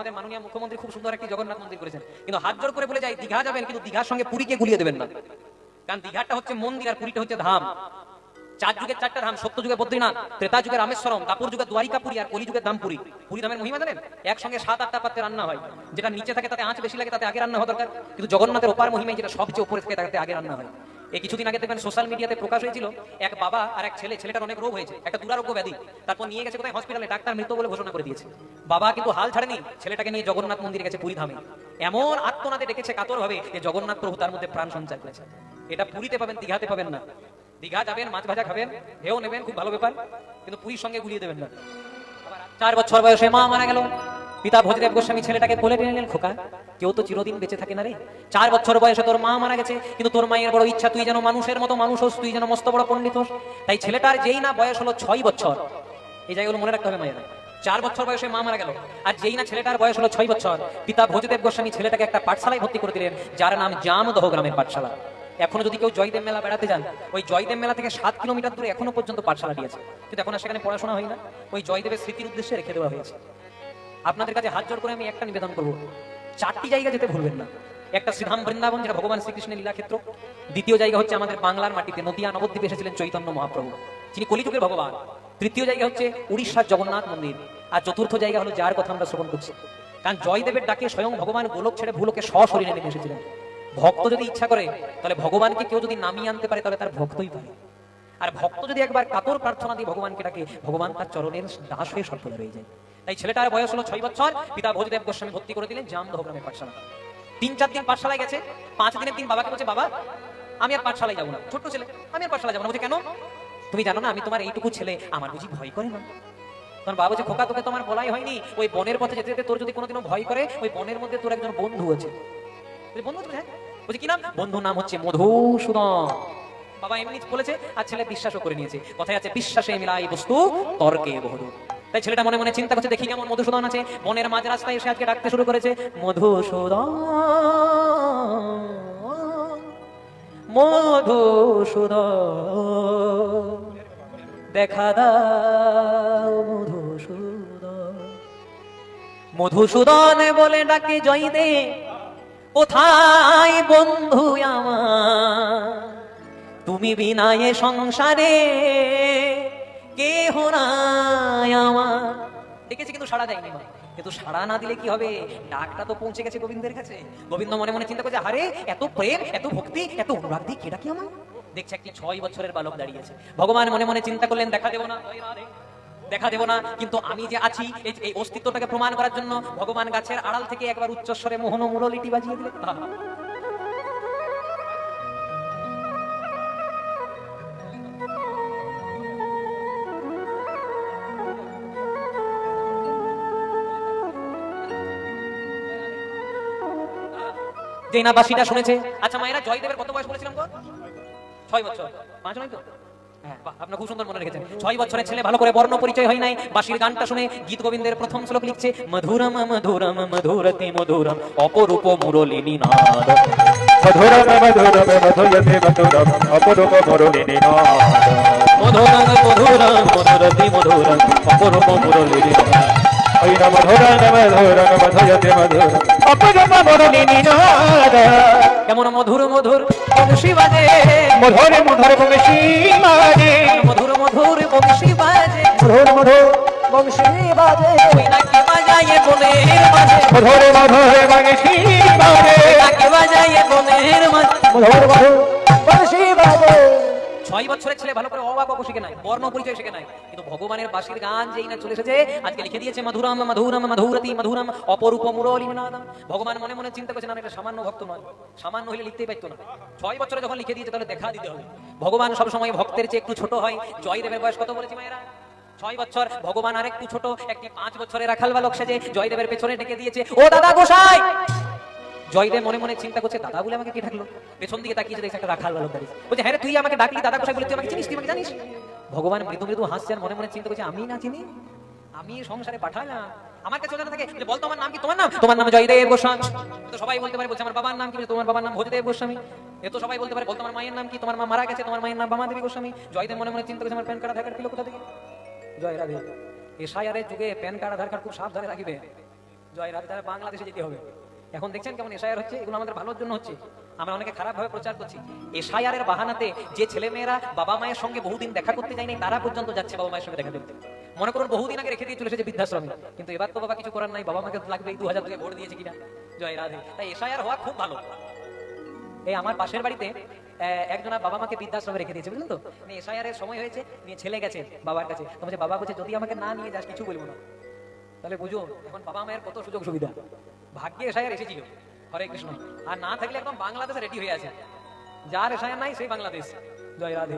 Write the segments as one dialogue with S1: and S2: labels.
S1: আমাদের মাননীয় মুখ্যমন্ত্রী খুব সুন্দর একটি জগন্নাথ মন্দির করেছেন, কিন্তু হাত জোড় করে বলে যায় দীঘা যাবেন, কিন্তু দীঘার সঙ্গে পুরীকে গুলিয়ে দেবেন না। কারণ দীঘাটা হচ্ছে মন্দির আর পুরীটা হচ্ছে ধাম। চার যুগের চারটা ধাম, সত্য যুগে বদ্রীনাথ, ত্রেতা যুগে রামেশ্বরম, দাপুর যুগে দ্বারিকাপুরী আর কলি যুগের ধামপুরী। পুরী ধামের মহিমা জানেন? একসঙ্গে 7-8টা পাত্রে রান্না হয়, যেটা নিচে থাকে তাতে আঁচ বেশি লাগে, তাতে আগে রান্না হওয়া দরকার। কিন্তু জগন্নাথের ওপার মহিমায় যেটা সবচেয়ে উপরে থাকে তাতে আগে রান্না হয়। এই কিছুদিন আগে দেখবেন সোশ্যাল মিডিয়াতে প্রকাশ হয়েছিল এক বাবা আর এক ছেলে, ছেলেটার অনেক রোগ হয়েছে, একটা দুরারোগ্য ব্যাধি, তারপর নিয়ে গেছে কোথায় হসপিটালে, ডাক্তার মৃত বলে ঘোষণা করে দিয়েছে। বাবা কিন্তু হাল ছাড়েনি, ছেলেটাকে নিয়ে জগন্নাথ মন্দিরে গেছে পুরী ধামে। এমন আত্মনাদে ডেকেছে কাতর ভাবে যে জগন্নাথ প্রভু তার মধ্যে প্রাণ সঞ্চার করেছে। এটা পুরীতে পাবেন, দীঘাতে পাবেন না। দীঘা যাবেন, মাছ ভাজা খাবেন, ঢেউ নেবেন, খুব ভালো ব্যাপার, কিন্তু পুরীর সঙ্গে গুলিয়ে দেবেন না। 4 বছর বয়সে মা মারা গেল, পিতা ভোজদেব গোস্বামী ছেলেটাকে কোলে টেনে নিলেন, খোকা কেউ তো চিরদিন বেঁচে থাকে না রে। 4 বছর বয়সে তোর মা মারা গেছে, কিন্তু তোর মায়ের বড় ইচ্ছা তুই যেন মানুষের মতো মানুষ হোস, তুই যেন মস্ত বড় পণ্ডিত হোস। তাই ছেলেটার যেই না বয়স হলো 6 বছর, এই জায়গাগুলো মনে রাখতে হবে মায়েরা। 4 বছর বয়সে মা মারা গেল, আর যেই না ছেলেটার বয়স হলো 6 বছর, পিতা ভোজদেব গোস্বামী ছেলেটাকে একটা পাঠশালায় ভর্তি করে দিলেন, যার নাম জামদহ গ্রামের পাঠশালা। এখনো যদি কেউ জয়দেব মেলা বেড়াতে যান, ওই জয়দেব মেলা থেকে 7 কিলোমিটার দূরে এখনো পর্যন্ত পাঠশালাটি আছে, কিন্তু এখন আর সেখানে পড়াশোনা হয় না, ওই জয়দেবের স্মৃতির উদ্দেশ্যে রেখে দেওয়া হয়েছে। আপনাদের কাছে হাত জোড় করে আমি একটা নিবেদন করবো, 4টি জায়গা যেতে ভুলবেন না। একটা শ্রীধাম বৃন্দাবন, যেটা ভগবান শ্রীকৃষ্ণের লীলাক্ষেত্র। দ্বিতীয় জায়গা হচ্ছে আমাদের বাংলার মাটিতে নদিয়া নবদ্বীপে এসেছিলেন চৈতন্য মহাপ্রভু, যিনি কলিযুগের ভগবান। তৃতীয় জায়গা হচ্ছে উড়িষ্যার জগন্নাথ মন্দির। আর চতুর্থ জায়গা হলো যার কথা আমরা শ্রবণ করছি। কারণ জয়দেবের ডাকে স্বয়ং ভগবান গোলক ছেড়ে ভূলোকে সশরীরে নেমে এসেছিলেন। ভক্ত যদি ইচ্ছা করে, তাহলে ভগবানকে কেউ যদি নামিয়ে আনতে পারে, তাহলে তার ভক্তই পারে। আর ভক্ত যদি একবার কাতর প্রার্থনা দিয়ে ভগবানকে ডাকে, ভগবান তার চরণের দাস হয়ে সর্বদা রয়ে যায়। তাই ছেলেটার বয়স হলো 6 বছর, পিতা ভোজদেব গোস্বামী ভর্তি করে দিলেন জামদহ গ্রামের পাঠশালা। 3-4 দিন পাঠশালায় গেছে, 5 দিনের দিন বাবাকে বলছে, বাবা আমি আর পাঠশালায় যাবো না। ছোট্ট ছেলে, আমি আর পাঠশালায় যাবো না। বলছে কেন? তুমি জানো না আমি তোমার এইটুকু ছেলে, আমার বুঝি ভয় করে না? তখন বাবা বলছে, খোকা তোকে তোমার বলাই হয়নি, ওই বনের পথে যেতে যেতে তোর যদি কোনোদিনও ভয় করে, ওই বনের মধ্যে তোর একজন বন্ধু আছে। বন্ধু? হ্যাঁ। বলছে কি নাম? বন্ধুর নাম হচ্ছে মধুসূদন। বাবা এমনি বলেছে, আর ছেলে বিশ্বাসও করে নিয়েছে। কথায় আছে, বিশ্বাসে মিলাই বস্তু তর্কে বহুদূর। তাই ছেলেটা মনে মনে চিন্তা করছে, দেখি কেমন মধুসূদন আছে। বনের মাঝ রাস্তায় এসে আজকে ডাকতে শুরু করেছে, মধুসূদন মধুসূদন দেখা দাও মধুসূদন। মধুসূদন বলে ডাকে জয়দেব, কোথায় বন্ধু আমার, তুমি বিনা এ সংসারে কেহ নাই আমার। ডেকেছি কিন্তু সাড়া দেয়নি মা। কিন্তু সাড়া না দিলে কি হবে, ডাকটা তো পৌঁছে গেছে গোবিন্দের কাছে। গোবিন্দ মনে মনে চিন্তা করছে, আরে এত প্রেম, এত ভক্তি, এত অনুরাগ দিয়ে কে ডাকি আমার? দেখছে একটি 6 বছরের বালক দাঁড়িয়েছে। ভগবান মনে মনে চিন্তা করলেন, দেখা দেব না, দেখা দেব না, কিন্তু আমি যে আছি এই অস্তিত্বটাকে প্রমাণ করার জন্য ভগবান গাছের আড়াল থেকে একবার উচ্চস্বরে মোহন মুরলিটি বাজিয়ে দিলেন। যেই না বাসিটা শুনেছে। আচ্ছা মায়েরা, জয়দেবের কত বয়স বলেছিলাম গো? 6 বছর। 5 নয় তো? হ্যাঁ, আপনারা খুব সুন্দর মনে রেখেছেন। 6 বছরের ছেলে, ভালো করে বর্ণ পরিচয় হয় নাই। বাঁশির গানটা শুনে গীত গোবিন্দের প্রথম শ্লোক লিখছে, মধুরম মধুরম মধুরতি মধুরম অপরূপ মুরলিনী নাদ।
S2: মধুরম মধুরম মধুয়তে মধুরম অপরূপ মুরলিনী নাদ।
S1: মধুরম মধুরম মধুরতি মধুরম অপরূপ মুরলিনী নাদ।
S2: ওই না মধুরম মধুরম মধুয়তে মধুরম অপরূপ মুরলিনী নাদ।
S1: কেমন মধুর মধুর বংশী বাজে,
S2: মধুর মধুর বংশী বাজে,
S1: মধুর মধুর বংশী বাজে,
S2: মধুর মধুর বংশী বাজে,
S1: ওই নাকি বাজায়ে বনের মাঝে,
S2: মধুর মধুর বংশী বাজে,
S1: নাকি বাজায়ে বনের মাঝে,
S2: মধুর মধুর বংশী বাজে।
S1: 6 বছরের ছেলে ভালো করে অবাক শিখে নাই, বর্ণ পরিচয় শিখে নাই, কিন্তু ভগবানের বাঁশির গান যেই না চলে এসেছে, আজকে লিখে দিয়েছে মধুরম মধুরম মধুরতি মধুরম অপরূপ মুরলিনী নাদম। ভগবান মনে মনে চিন্তা করছে, না এটা সামান্য ভক্ত নয়, সামান্য হলে লিখতেই পারতো না। 6 বছরে যখন লিখে দিয়েছে, তাহলে দেখা দিতে হবে। ভগবান সব সময় ভক্তের চেয়ে একটু ছোট হয়। জয়দেবের বয়স কত বলেছি মায়েরা? 6 বছর। ভগবান আর একটু ছোট, একটি 5 বছরের রাখাল বালক সেজে জয়দেবের পেছনে ডেকে দিয়েছে, ও দাদা গোসাই। জয়দেব মনে মনে চিন্তা করছে, দাদা বলে আমাকে কে ডাকলো? পেছন দিকে তাকিয়ে দেখছে একটা রাখাল বালক দাঁড়িয়ে। বলছে, হ্যাঁ রে, তুই আমাকে ডাকলি দাদা গোসাই বলে, তুই আমাকে চিনিস? তুই আমাকে জানিস? ভগবান মৃদু মৃদু হাসছেন, মনে মনে চিন্তা করছে, আমি না চিনি? আমি সংসারে পাঠাই না, আমার কাছে জানা থাকে। বল তোমার নাম কি? তোমার নাম? তোমার নাম জয়দেব গোস্বামী। তো সবাই বলতে পারে। বলছে, আমার বাবার নাম কি? তোমার বাবার নাম ভোজদেব গোস্বামী। এ তো সবাই বলতে পারে। বল তোমার মায়ের নাম কি? তোমার মা মারা গেছে, তোমার মায়ের নাম বামাদেবী গোস্বামী। জয়দেব মনে মনে চিন্তা করছে, আমার প্যান কার্ড আধার কার্ড পেলো কোথা থেকে? জয় রাধে। এসআইআর এর যুগে প্যান কার্ড আধার কার্ড খুব সাবধানে রাখবে। জয় রাধে, তারা বাংলাদেশে যেতে হবে। এখন দেখছেন কেমন এসআইআর হচ্ছে, এগুলো আমাদের ভালোর জন্য হচ্ছে। আমরা অনেকে খারাপ ভাবে প্রচার করছি। এসআইআর এর বাহানাতে যে ছেলে মেয়েরা বাবা মায়ের সঙ্গে বহুদিন দেখা করতে যায়নি, তারা পর্যন্ত যাচ্ছে বাবা মায়ের সঙ্গে দেখা করতে। মনে করুন বহুদিন আগে রেখে দিয়ে চলে এসেছে বৃদ্ধাশ্রমে, কিন্তু এবার তো বাবা কিছু করার নাই, বাবা মাকে লাগবে 2000 টাকা ভোট দিয়েছে কিনা। জয় রাধে। তাই এসআইআর হওয়া খুব ভালো। এই আমার পাশের বাড়িতে একজনা বাবা মাকে বৃদ্ধাশ্রমে রেখে দিয়েছে, বুঝলেন তো। এসআইআর এর সময় হয়েছে, নিয়ে ছেলে গেছে বাবার কাছে, তো বলছে বাবা বলছে যদি আমাকে না নিয়ে যাস কিছু বলবো না। তাহলে বুঝো এখন বাবা মায়ের কত সুযোগ সুবিধা। ভাগ্যে এসআইআর এসেছিল, হরে কৃষ্ণ। আর না থাকলে একদম বাংলাদেশে রেডি হয়ে আছে। যার এসআইআর নাই সেই বাংলাদেশ। জয় রাধে।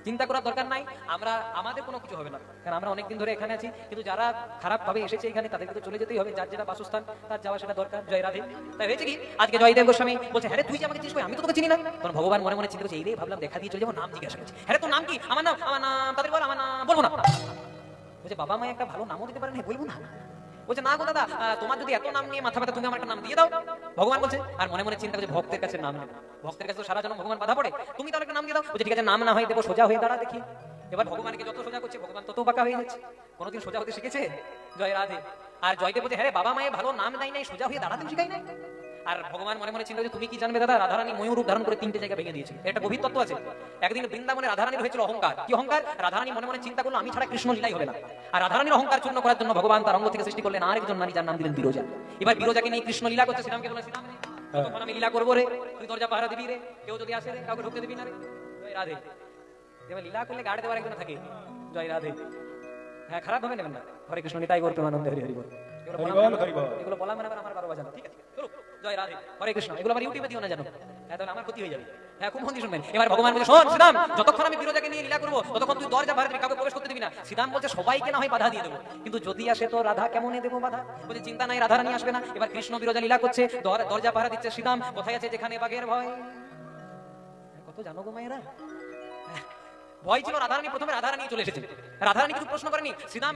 S1: চিন্তা করার দরকার নাই, আমরা আমাদের কোনো কিছু হবে না, কারণ আমরা অনেকদিন ধরে এখানে আছি। কিন্তু যারা খারাপ ভাবে এসেছে এখানে, তাদেরকে তো চলে যেতেই হবে, যার যেটা বাসস্থান তার যাওয়া সেটা দরকার। জয় রাধে। তাই হয়েছে কি, আজকে জয়দেব গোস্বামী বলছে হ্যাঁ রে, তুই যে আমাকে চিনিস, আমি তো তোকে চিনি না। তখন ভগবান মনে মনে চিন্তা করছে, এই রে ভাবলাম দেখা দিয়ে চলে যাবো, নাম জিজ্ঞাসা করছে, হ্যাঁ তোর নাম কি? আমার নাম তাদের বল, আমার নাম বলবো না। বলছে বাবা মায়ে একটা ভালো নামও দিতে পারেন, বলবো না। বলছে না গো দাদা, তোমার যদি এত নাম নিয়ে মাথা ব্যথা, তুমি আমার একটা নাম দিয়ে দাও। ভগবান বলছে, আর মনে মনে চিন্তা করছে ভক্তের কাছে নাম নেবে, ভক্তের কাছে তো সারা জন্ম ভগবান বাধা পড়ে, তুমি তাহলে একটা নাম দিয়ে দাও। বলছে ঠিক আছে, নাম না হয় দেবো, সোজা হয়ে দাঁড়া দেখি। এবার ভগবানকে যত সোজা করছে ভগবান তত বাঁকা হয়ে যাচ্ছে। কোনোদিন সোজা হতে শিখেছে? জয় রাধে। আর জয়দেব বলছে হ্যাঁ বাবা মায়ের ভালো নাম দেয় নাই, সোজা হয়ে দাঁড়াতে শিখাই নাই। আর ভগবান মনে মনে চিন্তা করছে, তুমি কি জানবে দাদা, রাধারানী ময়ূর রূপ ধারণ করে 3টে জায়গা ভেঙে দিয়েছে। একটা গভীর তত্ত্ব আছে। একদিন বৃন্দাবনে রাধারানীর হয়েছিল অহংকার। কি অহংকার? রাধারানী মনে মনে চিন্তা করলো আমি ছাড়া কৃষ্ণ লীলাই হবে না। আর রাধারানীর অহংকার চূর্ণ করার জন্য ভগবান তার অঙ্গ থেকে সৃষ্টি করলেন আরেকজন নারী, যার নাম দিলেন বিরজা। এবার বিরজাকে নিয়ে কৃষ্ণ লীলা করছে। শ্রীরামকে বলে, শ্রীরাম তখন আমি লীলা করবো রে, তুই দরজা পাহারা দিবি রে, কেউ যদি আসে রে কাউকে ঢুকতে দিবি না রে। জয় রাধে। এবার লীলা করলে গাড়ি দেওয়ার একজন থাকে। জয় রাধে। হ্যাঁ, খারাপ ভাবে নেবেন না। হরে কৃষ্ণ, নিতাই গৌর প্রেমানন্দে, হরি হরি বল। এগুলো বলা মানে আমার 12 বাজানো, ঠিক আছে? চলো, জয় রাধে, হরে কৃষ্ণ। এগুলো আবার ইউটিউবে দিও না জানো, হ্যাঁ তাহলে আমার ক্ষতি হয়ে যাবে। হ্যাঁ, খুব মন দিয়ে শুনবেন। এবার ভগবান বলছে, শোন শ্রীরাম, যতক্ষণ আমি বিরজাকে নিয়ে লীলা করবো ততক্ষণ তুই দরজা পাহারা দিবি, কাউকে প্রবেশ করতে দিবি না। শ্রীরাম বলছে সবাইকে না হয় বাধা দিয়ে দেবো, কিন্তু যদি আসে তো রাধা কেমনে দেবো বাধা? বলছে চিন্তা নাই, রাধারানী আসবে না। এবার কৃষ্ণ বিরজা লীলা করছে, দরজা পাহারা দিচ্ছে। শ্রীরাম কোথায় আছে যেখানে বাঘের ভয়? কত জানো গো মায়েরা, ভয় ছিল রাধারানী। প্রথমে রাধারানী চলে এসেছে, রাধারানী কিছু প্রশ্ন করেনি। শ্রীরাম